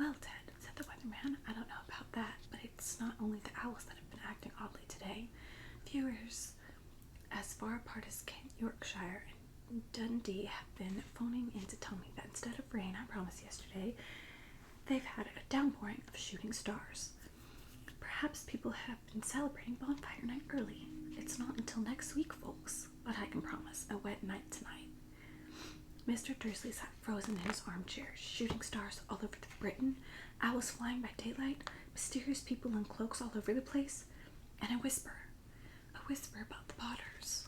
Well, Ted, said the weatherman, I don't know about that, but it's not only the owls that have been acting oddly today. Viewers as far apart as Kent, Yorkshire, and Dundee have been phoning in to tell me that instead of rain, I promised yesterday, they've had a downpouring of shooting stars. Perhaps people have been celebrating bonfire night early. It's not until next week, folks, but I can promise a wet night tonight. Mr. Dursley sat frozen in his armchair, shooting stars all over Britain, owls flying by daylight, mysterious people in cloaks all over the place, and a whisper about the Potters.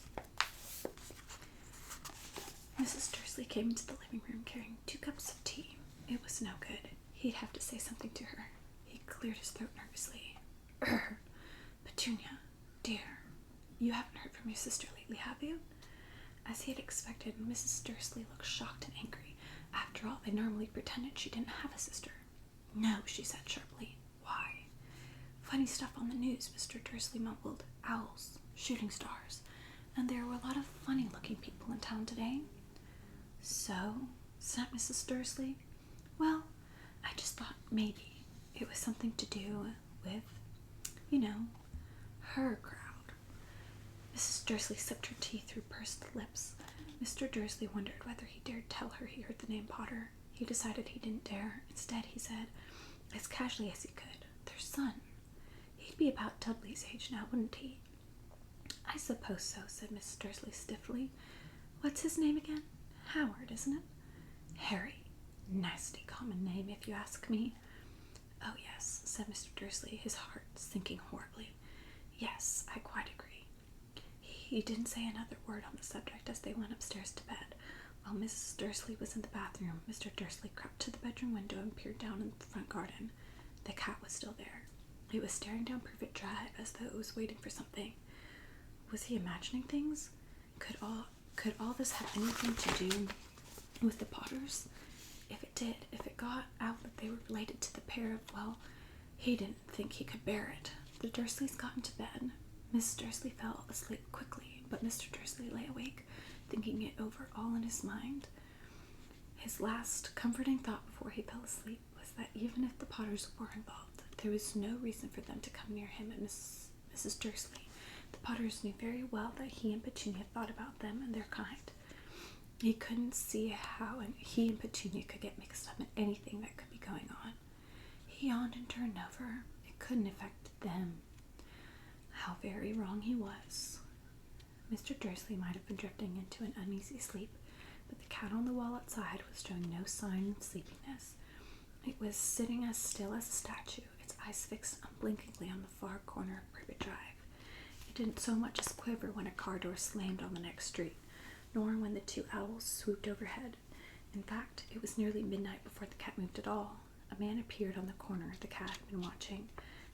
Mrs. Dursley came into the living room carrying 2 cups of tea. It was no good. He'd have to say something to her. He cleared his throat nervously. Petunia, dear, you haven't heard from your sister lately, have you? As he had expected, Mrs. Dursley looked shocked and angry. After all, they normally pretended she didn't have a sister. No, she said sharply. Why? Funny stuff on the news, Mr. Dursley mumbled. Owls, shooting stars, and there were a lot of funny-looking people in town today. So, snapped Mrs. Dursley. Well, I just thought maybe it was something to do with, her crowd. Mrs. Dursley sipped her tea through pursed lips. Mr. Dursley wondered whether he dared tell her he heard the name Potter. He decided he didn't dare. Instead, he said, as casually as he could, their son. He'd be about Dudley's age now, wouldn't he? I suppose so, said Mrs. Dursley stiffly. What's his name again? Howard, isn't it? Harry. Nasty common name, if you ask me. Oh, yes, said Mr. Dursley, his heart sinking horribly. Yes, I quite agree. He didn't say another word on the subject as they went upstairs to bed. While Mrs. Dursley was in the bathroom, Mr. Dursley crept to the bedroom window and peered down in the front garden. The cat was still there. It was staring down Privet Drive as though it was waiting for something. Was he imagining things? Could all this have anything to do with the Potters? If it did, if it got out that they were related to the pair of, well, he didn't think he could bear it. The Dursleys got into bed. Miss Dursley fell asleep quickly, but Mr. Dursley lay awake, thinking it over all in his mind. His last comforting thought before he fell asleep was that even if the Potters were involved, there was no reason for them to come near him and Mrs. Dursley. The Potters knew very well that he and Petunia thought about them and their kind. He couldn't see how he and Petunia could get mixed up in anything that could be going on. He yawned and turned over. It couldn't affect them. How very wrong he was. Mr. Dursley might have been drifting into an uneasy sleep, but the cat on the wall outside was showing no sign of sleepiness. It was sitting as still as a statue, its eyes fixed unblinkingly on the far corner of Privet Drive. It didn't so much as quiver when a car door slammed on the next street, nor when the 2 owls swooped overhead. In fact, it was nearly midnight before the cat moved at all. A man appeared on the corner the cat had been watching.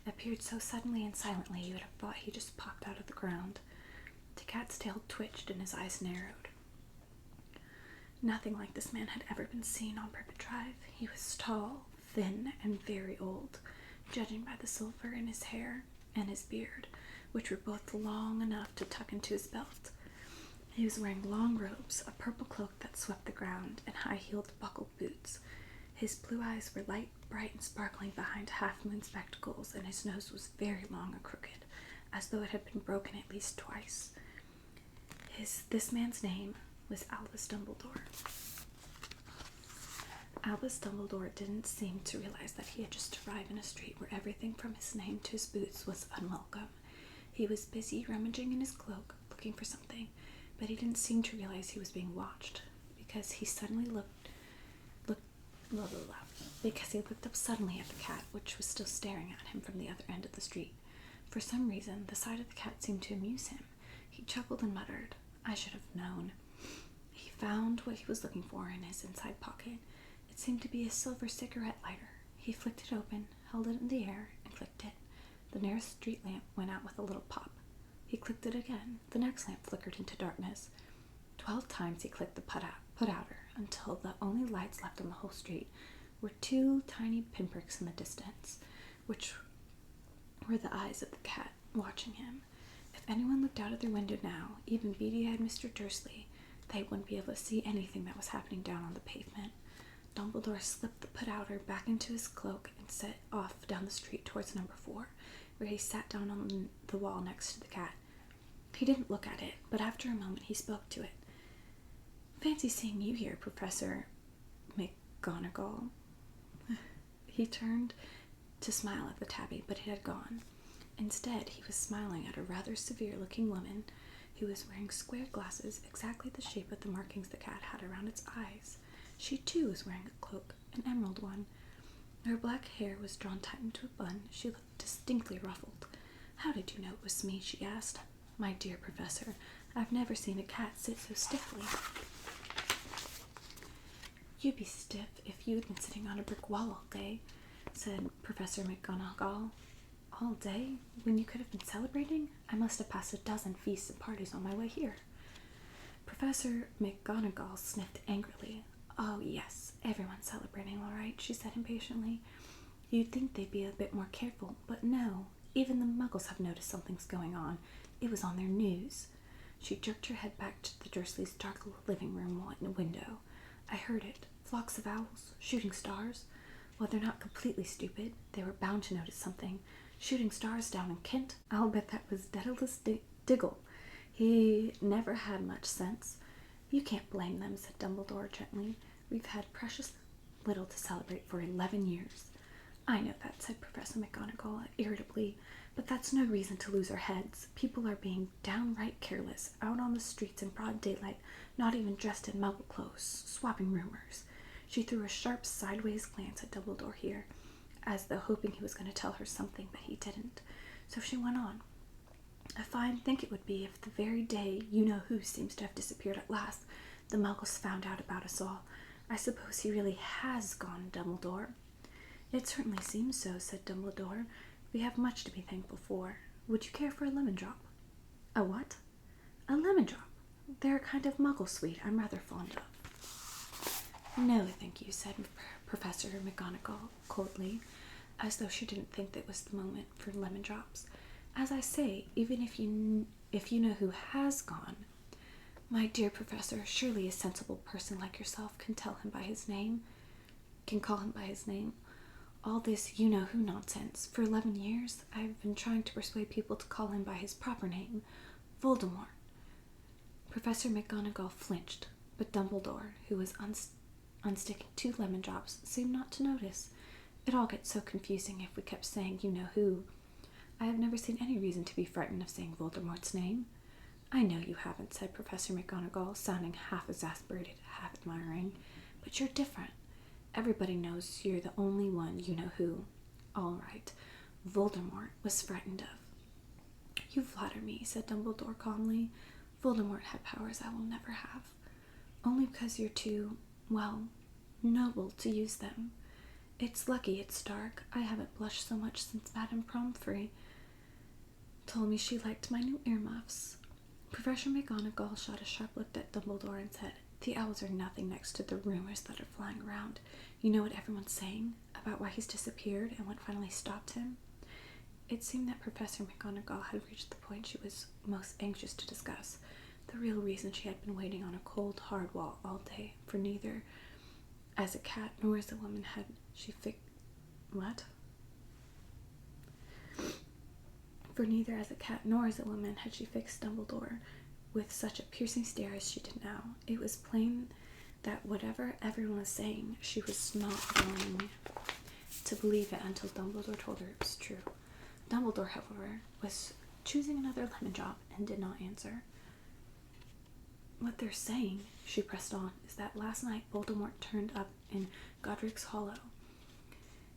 It appeared so suddenly and silently you would have thought he just popped out of the ground. The cat's tail twitched and his eyes narrowed. Nothing like this man had ever been seen on Privet Drive. He was tall, thin, and very old, judging by the silver in his hair and his beard, which were both long enough to tuck into his belt. He was wearing long robes, a purple cloak that swept the ground, and high-heeled buckled boots. His blue eyes were light, bright, and sparkling behind half-moon spectacles, and his nose was very long and crooked, as though it had been broken at least twice. This man's name was Albus Dumbledore. Albus Dumbledore didn't seem to realize that he had just arrived in a street where everything from his name to his boots was unwelcome. He was busy rummaging in his cloak, looking for something, but he didn't seem to realize he was being watched, because he looked up suddenly at the cat, which was still staring at him from the other end of the street. For some reason, the sight of the cat seemed to amuse him. He chuckled and muttered, I should have known. He found what he was looking for in his inside pocket. It seemed to be a silver cigarette lighter. He flicked it open, held it in the air, and clicked it. The nearest street lamp went out with a little pop. He clicked it again. The next lamp flickered into darkness. 12 times he clicked the put-outer until the only lights left on the whole street were 2 tiny pinpricks in the distance, which were the eyes of the cat watching him. If anyone looked out of their window now, even beady-eyed Mr. Dursley, they wouldn't be able to see anything that was happening down on the pavement. Dumbledore slipped the put-outer back into his cloak and set off down the street towards number 4, where he sat down on the wall next to the cat. He didn't look at it, but after a moment he spoke to it. "Fancy seeing you here, Professor McGonagall." He turned to smile at the tabby, but it had gone. Instead, he was smiling at a rather severe-looking woman who was wearing square glasses exactly the shape of the markings the cat had around its eyes. She, too, was wearing a cloak, an emerald one. Her black hair was drawn tight into a bun. She looked distinctly ruffled. "How did you know it was me?" she asked. "My dear Professor, I've never seen a cat sit so stiffly." "You'd be stiff if you'd been sitting on a brick wall all day," said Professor McGonagall. "All day? When you could have been celebrating? I must have passed a dozen feasts and parties on my way here." Professor McGonagall sniffed angrily. "Oh, yes, everyone's celebrating all right," she said impatiently. "You'd think they'd be a bit more careful, but no. Even the Muggles have noticed something's going on. It was on their news." She jerked her head back to the Dursleys' dark living room window. "I heard it. Flocks of owls. Shooting stars. Well, they're not completely stupid. They were bound to notice something. Shooting stars down in Kent? I'll bet that was Daedalus Diggle. He never had much sense." "You can't blame them," said Dumbledore gently. "We've had precious little to celebrate for 11 years. "I know that," said Professor McGonagall irritably, "but that's no reason to lose our heads. People are being downright careless, out on the streets in broad daylight, not even dressed in Muggle clothes, swapping rumors." She threw a sharp sideways glance at Dumbledore here, as though hoping he was going to tell her something, but he didn't. So she went on. "A fine thing it would be if the very day you-know-who seems to have disappeared at last, the Muggles found out about us all. I suppose he really has gone, Dumbledore." "It certainly seems so," said Dumbledore. "We have much to be thankful for. Would you care for a lemon drop?" "A what?" "A lemon drop. They're a kind of Muggle sweet I'm rather fond of." "No, thank you," said Professor McGonagall coldly, as though she didn't think that was the moment for lemon drops. "As I say, even if you know who has gone, my dear Professor, surely a sensible person like yourself can call him by his name. All this you-know-who nonsense. For 11 years, I've been trying to persuade people to call him by his proper name, Voldemort." Professor McGonagall flinched, but Dumbledore, who was unsticking 2 lemon drops, seemed not to notice. "It all gets so confusing if we kept saying you-know-who. I have never seen any reason to be frightened of saying Voldemort's name." "I know you haven't," said Professor McGonagall, sounding half exasperated, half admiring. "But you're different. Everybody knows you're the only one you-know-who. All right, Voldemort was frightened of." "You flatter me," said Dumbledore calmly. "Voldemort had powers I will never have. Only because you're too, well, noble to use them. It's lucky it's dark. I haven't blushed so much since Madame Pomfrey told me she liked my new earmuffs." Professor McGonagall shot a sharp look at Dumbledore and said, "The owls are nothing next to the rumors that are flying around. You know what everyone's saying about why he's disappeared and what finally stopped him?" It seemed that Professor McGonagall had reached the point she was most anxious to discuss, the real reason she had been waiting on a cold, hard wall all day, for neither as a cat nor as a woman had she fixed Dumbledore with such a piercing stare as she did now. It was plain that whatever everyone was saying, she was not going to believe it until Dumbledore told her it was true. Dumbledore, however, was choosing another lemon drop and did not answer. "What they're saying," she pressed on, "is that last night Voldemort turned up in Godric's Hollow.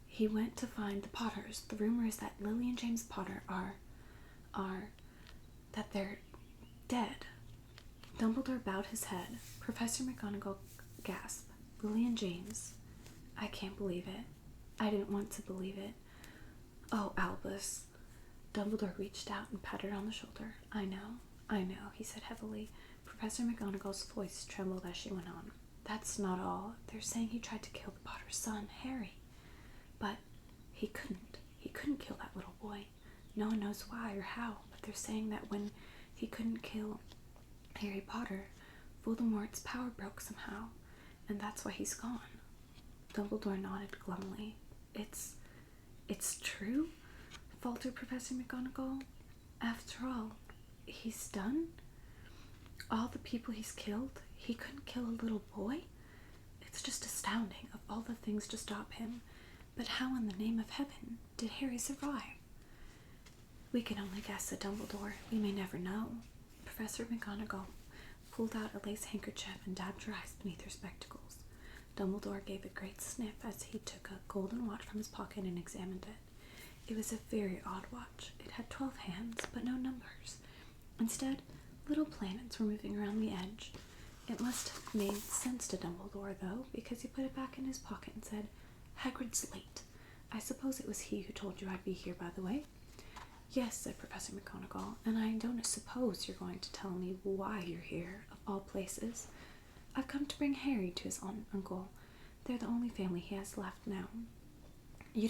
He went to find the Potters. The rumor is that Lily and James Potter that they're dead." Dumbledore bowed his head. Professor McGonagall gasped. "Lily and James? I can't believe it. I didn't want to believe it. Oh, Albus." Dumbledore reached out and patted her on the shoulder. I know, he said heavily. Professor McGonagall's voice trembled as she went on. "That's not all. They're saying he tried to kill the Potter's son, Harry. But he couldn't. He couldn't kill that little boy. No one knows why or how, but they're saying that when he couldn't kill Harry Potter, Voldemort's power broke somehow, and that's why he's gone." Dumbledore nodded glumly. It's true? Faltered Professor McGonagall. After all, he's done? All the people he's killed? He couldn't kill a little boy? It's just astounding of all the things to stop him. But how in the name of heaven did Harry survive? We can only guess, said Dumbledore. We may never know. Professor McGonagall pulled out a lace handkerchief and dabbed her eyes beneath her spectacles. Dumbledore gave a great sniff as he took a golden watch from his pocket and examined it. It was a very odd watch. It had 12 hands, but no numbers. Instead, little planets were moving around the edge. It must have made sense to Dumbledore, though, because he put it back in his pocket and said, Hagrid's late. I suppose it was he who told you I'd be here, by the way. Yes, said Professor McGonagall, and I don't suppose you're going to tell me why you're here, of all places. I've come to bring Harry to his aunt and uncle. They're the only family he has left now. You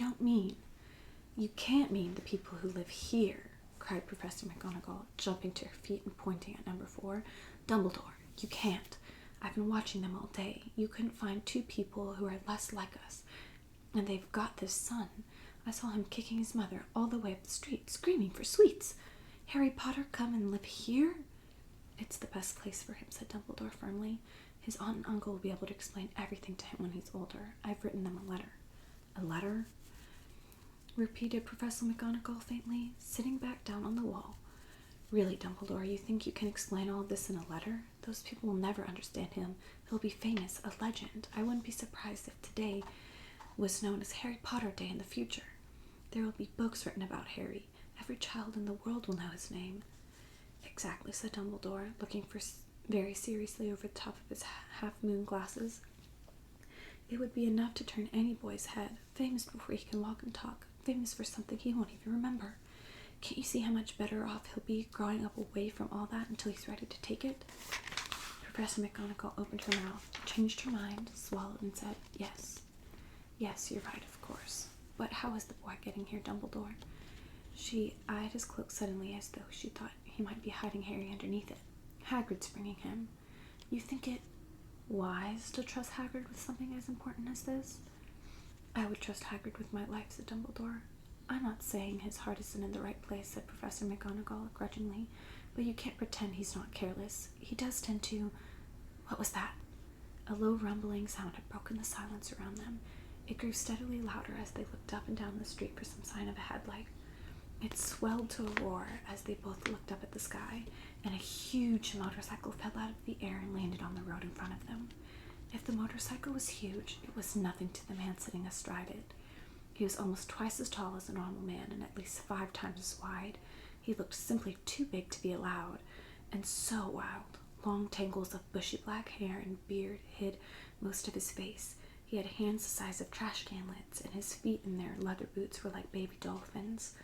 can't mean the people who live here, cried Professor McGonagall, jumping to her feet and pointing at number 4. Dumbledore, you can't. I've been watching them all day. You couldn't find 2 people who are less like us. And they've got this son. I saw him kicking his mother all the way up the street, screaming for sweets. Harry Potter come and live here? It's the best place for him, said Dumbledore firmly. His aunt and uncle will be able to explain everything to him when he's older. I've written them a letter. A letter? Repeated Professor McGonagall faintly, sitting back down on the wall. Really, Dumbledore, you think you can explain all this in a letter? Those people will never understand him. He'll be famous, a legend. I wouldn't be surprised if today was known as Harry Potter Day in the future. There will be books written about Harry. Every child in the world will know his name. Exactly, said Dumbledore, looking very seriously over the top of his half-moon glasses. It would be enough to turn any boy's head, famous before he can walk and talk, famous for something he won't even remember. Can't you see how much better off he'll be growing up away from all that until he's ready to take it? Professor McGonagall opened her mouth, changed her mind, swallowed, and said, Yes. Yes, you're right, of course. But how is the boy getting here, Dumbledore? She eyed his cloak suddenly as though she thought he might be hiding Harry underneath it. Hagrid's bringing him. You think it wise to trust Hagrid with something as important as this? I would trust Hagrid with my life, said Dumbledore. I'm not saying his heart isn't in the right place, said Professor McGonagall grudgingly, but you can't pretend he's not careless. He does tend to... What was that? A low rumbling sound had broken the silence around them. It grew steadily louder as they looked up and down the street for some sign of a headlight. It swelled to a roar as they both looked up at the sky, and a huge motorcycle fell out of the air and landed on the road in front of them. If the motorcycle was huge, it was nothing to the man sitting astride it. He was almost twice as tall as a normal man and at least 5 times as wide. He looked simply too big to be allowed, and so wild. Long tangles of bushy black hair and beard hid most of his face. He had hands the size of trash can lids, and his feet in their leather boots were like baby dolphins.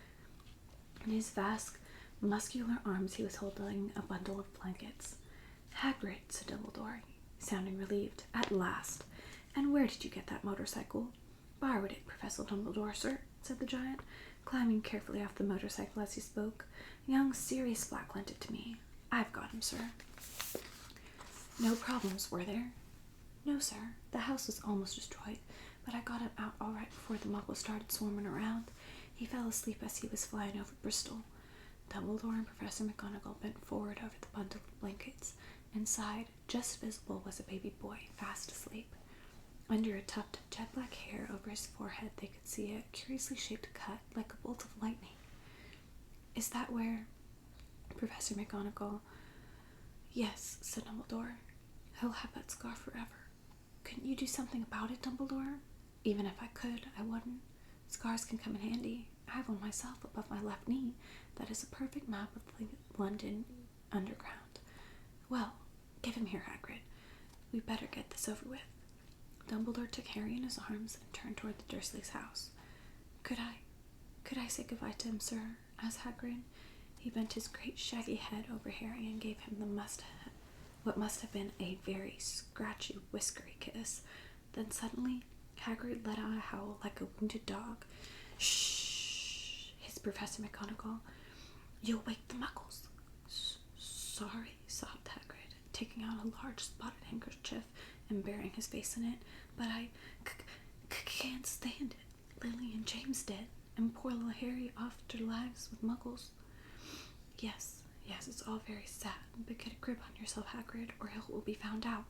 In his vast, muscular arms he was holding a bundle of blankets. Hagrid, said Dumbledore, sounding relieved. At last. And where did you get that motorcycle? Borrowed it, Professor Dumbledore, sir, said the giant, climbing carefully off the motorcycle as he spoke. Young Sirius Black lent it to me. I've got him, sir. No problems, were there? No, sir. The house was almost destroyed, but I got him out all right before the muggles started swarming around. He fell asleep as he was flying over Bristol. Dumbledore and Professor McGonagall bent forward over the bundle of blankets. Inside, just visible, was a baby boy, fast asleep. Under a tuft of jet black hair over his forehead, they could see a curiously shaped cut, like a bolt of lightning. Is that where... Professor McGonagall... Yes, said Dumbledore. He'll have that scar forever. Couldn't you do something about it, Dumbledore? Even if I could, I wouldn't. Scars can come in handy. I have one myself above my left knee. That is a perfect map of the London Underground. Well, give him here, Hagrid. We'd better get this over with. Dumbledore took Harry in his arms and turned toward the Dursleys' house. Could I say goodbye to him, sir? Asked Hagrid. He bent his great shaggy head over Harry and gave him what must have been a very scratchy, whiskery kiss. Then suddenly, Hagrid let out a howl like a wounded dog. Shh! Hissed Professor McGonagall. You'll wake the muggles. Sorry, sobbed Hagrid, taking out a large spotted handkerchief and burying his face in it. But can't stand it. Lily and James did, and poor little Harry off their lives with muggles. Yes, it's all very sad, but get a grip on yourself, Hagrid, or it will be found out.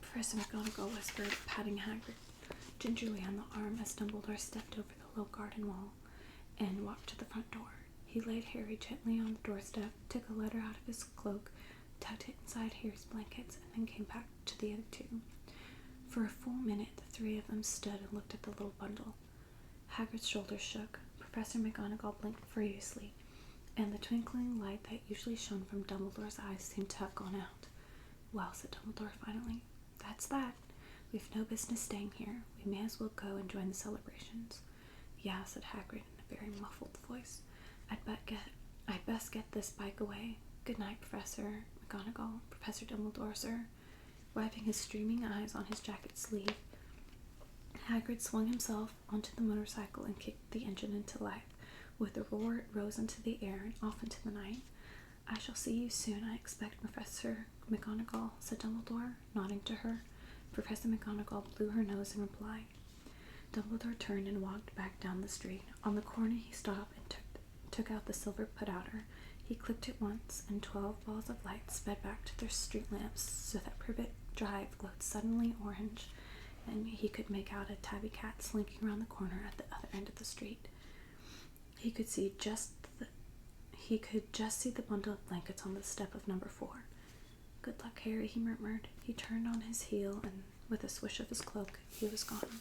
Professor McGonagall whispered, patting Hagrid gingerly on the arm as Dumbledore stepped over the low garden wall and walked to the front door. He laid Harry gently on the doorstep, took a letter out of his cloak, tucked it inside Harry's blankets, and then came back to the other two. For a full minute, the three of them stood and looked at the little bundle. Hagrid's shoulders shook. Professor McGonagall blinked furiously, and the twinkling light that usually shone from Dumbledore's eyes seemed to have gone out. Well, said Dumbledore finally, that's that. We've no business staying here. We may as well go and join the celebrations. Yeah, said Hagrid in a very muffled voice. I'd best get this bike away. Good night, Professor McGonagall. Professor Dumbledore, sir. Wiping his streaming eyes on his jacket sleeve, Hagrid swung himself onto the motorcycle and kicked the engine into life. With a roar, it rose into the air and off into the night. I shall see you soon, I expect, Professor McGonagall, said Dumbledore, nodding to her. Professor McGonagall blew her nose in reply. Dumbledore turned and walked back down the street. On the corner he stopped and took out the silver put-outer. He clicked it once, and 12 balls of light sped back to their street lamps so that Privet Drive glowed suddenly orange, and he could make out a tabby cat slinking around the corner at the other end of the street. He could just see the bundle of blankets on the step of number 4. Good luck, Harry, he murmured. He turned on his heel, and with a swish of his cloak, he was gone.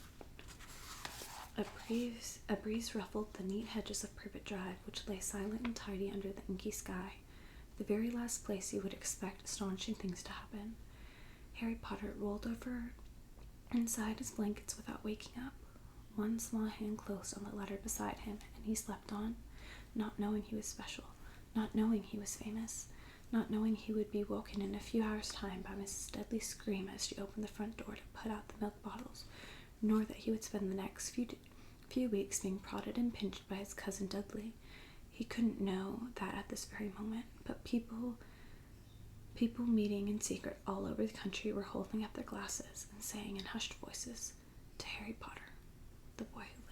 A breeze ruffled the neat hedges of Privet Drive, which lay silent and tidy under the inky sky, the very last place you would expect astonishing things to happen. Harry Potter rolled over inside his blankets without waking up. One small hand closed on the ladder beside him, and he slept on, not knowing he was special, not knowing he was famous, not knowing he would be woken in a few hours' time by Mrs. Dudley's scream as she opened the front door to put out the milk bottles, nor that he would spend the next few weeks being prodded and pinched by his cousin Dudley. He couldn't know that at this very moment, but people meeting in secret all over the country were holding up their glasses and saying in hushed voices, "To Harry Potter, the boy who